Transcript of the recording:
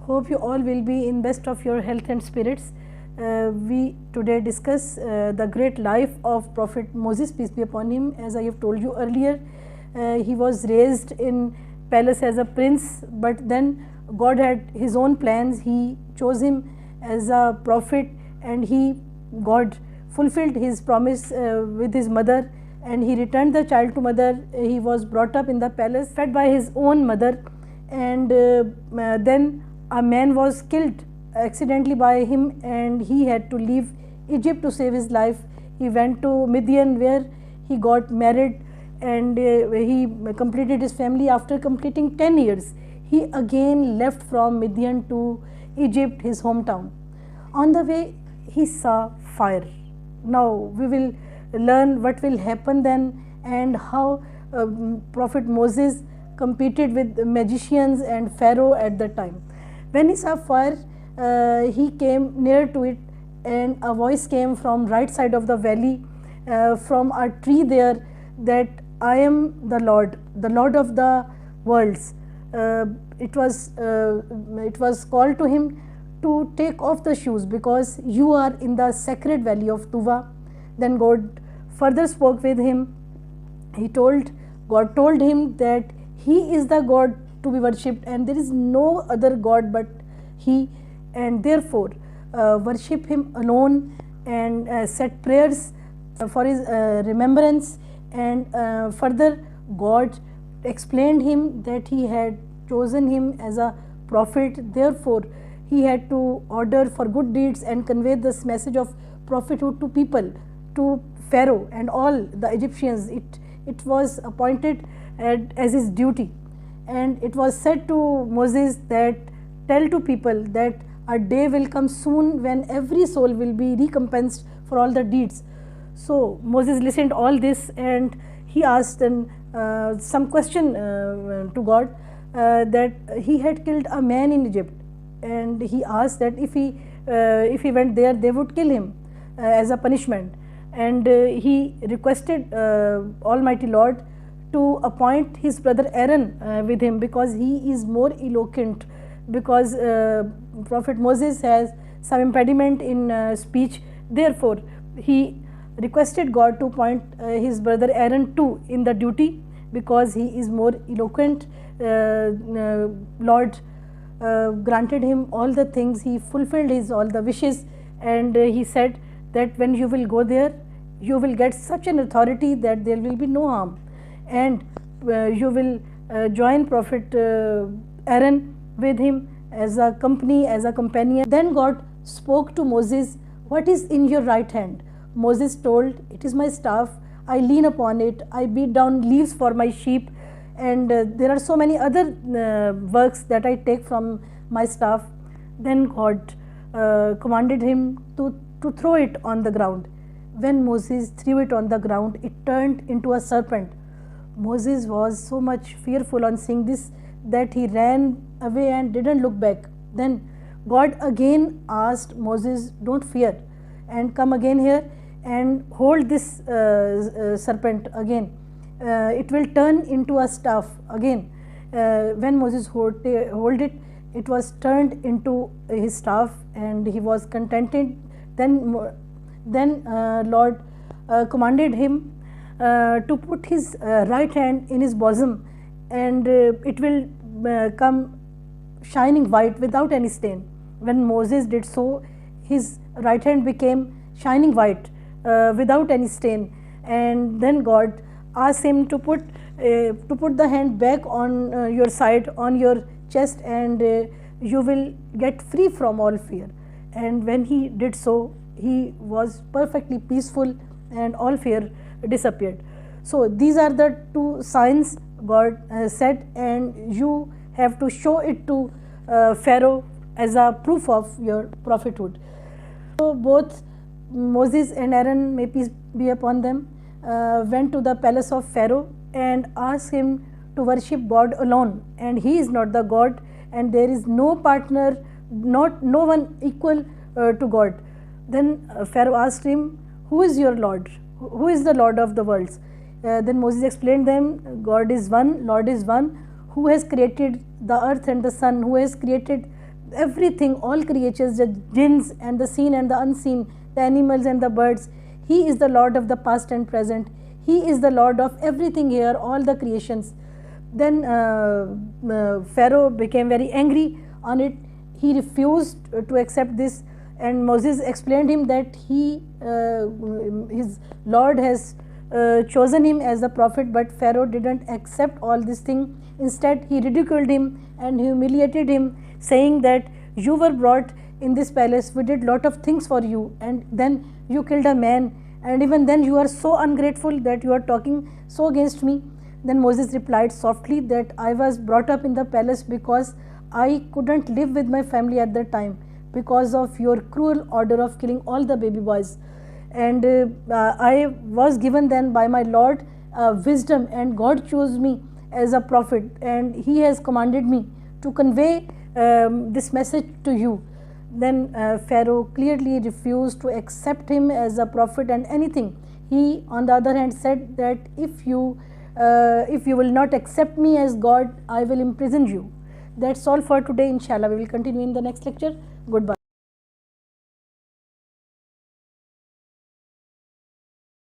Hope you all will be in best of your health and spirits. We today discuss the great life of Prophet Moses, peace be upon him. As I have told you earlier, he was raised in palace as a prince, but then God had his own plans. He chose him as a prophet, and God fulfilled his promise with his mother, and he returned the child to mother. He was brought up in the palace, fed by his own mother, and then a man was killed accidentally by him, and he had to leave Egypt to save his life. He went to Midian, where he got married, and he completed his family. After completing 10 years, he again left from Midian to Egypt, his hometown. On the way, he saw fire. Now we will learn what will happen then, and how Prophet Moses competed with magicians and Pharaoh at the time. When he saw fire, he came near to it, and a voice came from right side of the valley, from a tree there, that I am the Lord of the worlds. It was called to him to take off the shoes, because you are in the sacred valley of Tuva. Then God further spoke with him. God told him that he is the God to be worshipped, and there is no other God but he, and therefore worship him alone, and set prayers for his remembrance. And further God explained him that he had chosen him as a prophet, therefore he had to order for good deeds and convey this message of prophethood to people, to Pharaoh and all the Egyptians. It was appointed as his duty, and it was said to Moses that tell to people that a day will come soon when every soul will be recompensed for all the deeds. So Moses listened all this, and he asked some question to God, that he had killed a man in Egypt, and he asked that if he went there, they would kill him as a punishment. And he requested Almighty Lord to appoint his brother Aaron with him, because he is more eloquent, because Prophet Moses has some impediment in speech. Therefore he requested God to appoint his brother Aaron too in the duty, because he is more eloquent. Lord granted him all the things, he fulfilled his all the wishes, and he said that when you will go there, you will get such an authority that there will be no harm, and you will join Prophet Aaron with him as a company, as a companion. Then God spoke to Moses, what is in your right hand? Moses told, it is my staff, I lean upon it, I beat down leaves for my sheep, and there are so many other works that I take from my staff. Then God commanded him to throw it on the ground. When Moses threw it on the ground, it turned into a serpent. Moses was so much fearful on seeing this that he ran away and didn't look back. Then God again asked Moses, don't fear, and come again here and hold this serpent again. It will turn into a staff again. When Moses hold it, it was turned into his staff, and he was contented. Then Lord commanded him to put his right hand in his bosom, and it will come shining white without any stain. When Moses did so, his right hand became shining white without any stain. And then God asked him to put the hand back on your side, on your chest, and you will get free from all fear. And when he did so, he was perfectly peaceful, and all fear disappeared. So these are the two signs God said, and you have to show it to Pharaoh as a proof of your prophethood. So both Moses and Aaron, may peace be upon them, went to the palace of Pharaoh and asked him to worship God alone, and he is not the God, and there is no partner, no one equal to God. Then Pharaoh asked him, who is your Lord? Who is the Lord of the worlds? Then Moses explained them, God is one, Lord is one, who has created the earth and the sun, who has created everything, all creatures, the jinns and the seen and the unseen, the animals and the birds. He is the Lord of the past and present. He is the Lord of everything here, all the creations. Then Pharaoh became very angry on it. He refused to accept this, and Moses explained him that his Lord has chosen him as a prophet, but Pharaoh didn't accept all this thing. Instead, he ridiculed him and humiliated him, saying that you were brought in this palace, we did lot of things for you, and then you killed a man, and even then you are so ungrateful that you are talking so against me. Then Moses replied softly that I was brought up in the palace because I couldn't live with my family at that time because of your cruel order of killing all the baby boys. And I was given then by my Lord wisdom, and God chose me as a prophet, and He has commanded me to convey this message to you. Then Pharaoh clearly refused to accept him as a prophet and anything. He, on the other hand, said that if you will not accept me as God, I will imprison you. That's all for today. Inshallah, we will continue in the next lecture. Goodbye.